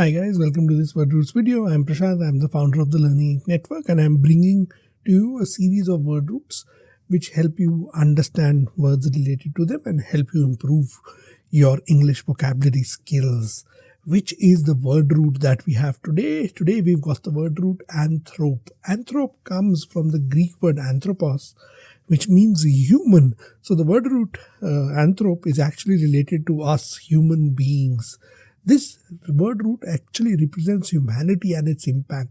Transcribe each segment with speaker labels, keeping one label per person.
Speaker 1: Hi guys, welcome to this word roots video. I'm Prashant, I'm the founder of the Learning Network, and I'm bringing to you a series of word roots which help you understand words related to them and help you improve your English vocabulary skills. Which is the word root that we have today? Today we've got the word root anthrop. Anthrop comes from the Greek word anthropos, which means human. So the word root anthrop is actually related to us human beings. This word root actually represents humanity and its impact,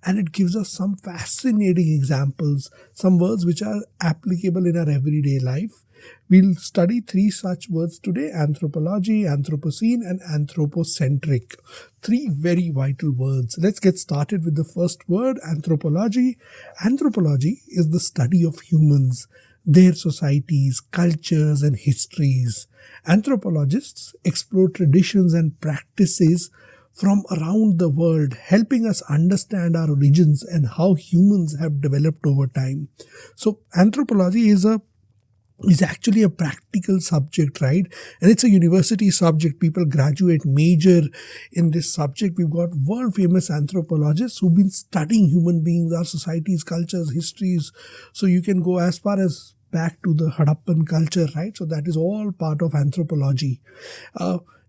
Speaker 1: and it gives us some fascinating examples, some words which are applicable in our everyday life. We'll study three such words today: anthropology, Anthropocene, and anthropocentric. Three very vital words. Let's get started with the first word, anthropology. Anthropology is the study of humans, their societies, cultures, and histories. Anthropologists explore traditions and practices from around the world, helping us understand our origins and how humans have developed over time. So anthropology is actually a practical subject, right? And it's a university subject. People graduate, major in this subject. We've got world famous anthropologists who've been studying human beings, our societies, cultures, histories. So you can go as far as back to the Harappan culture, right? So that is all part of anthropology.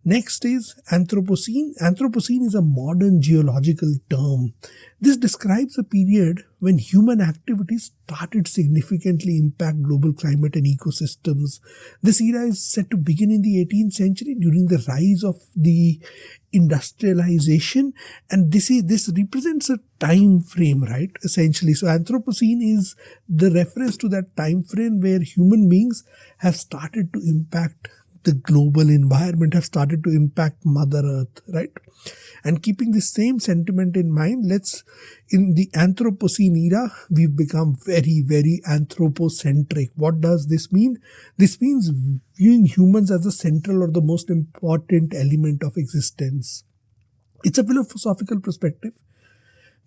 Speaker 1: Next is Anthropocene. Anthropocene is a modern geological term. This describes a period when human activities started significantly impact global climate and ecosystems. This era is said to begin in the 18th century during the rise of the industrialization, and this represents a time frame, right? Essentially, so Anthropocene is the reference to that time frame where human beings have started to impact the global environment, have started to impact Mother Earth, right? And keeping the same sentiment in mind, in the Anthropocene era, we've become very, very anthropocentric. What does this mean? This means viewing humans as the central or the most important element of existence. It's a philosophical perspective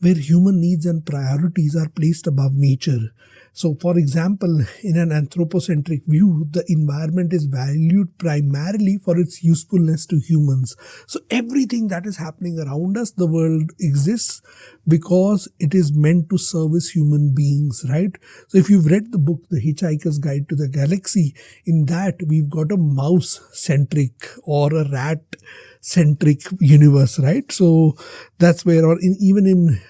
Speaker 1: where human needs and priorities are placed above nature. So, for example, in an anthropocentric view, the environment is valued primarily for its usefulness to humans. So, everything that is happening around us, the world exists because it is meant to service human beings, right? So, if you've read the book, The Hitchhiker's Guide to the Galaxy, in that we've got a mouse-centric or a rat-centric universe, right? So that's where, or even in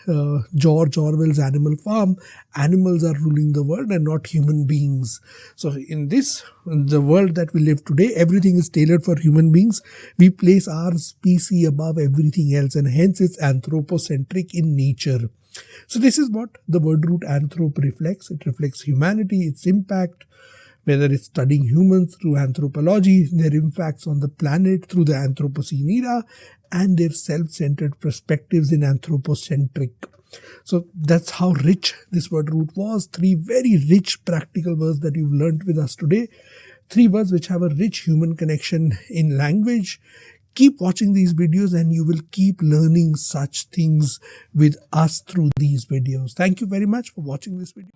Speaker 1: George Orwell's Animal Farm, animals are ruling the world and not human beings. So in the world that we live today, everything is tailored for human beings. We place our species above everything else, and hence it's anthropocentric in nature. So this is what the word root anthrop reflects. It reflects humanity, its impact, whether it's studying humans through anthropology, their impacts on the planet through the Anthropocene era, and their self-centered perspectives in anthropocentric. So that's how rich this word root was. Three very rich practical words that you've learned with us today. Three words which have a rich human connection in language. Keep watching these videos and you will keep learning such things with us through these videos. Thank you very much for watching this video.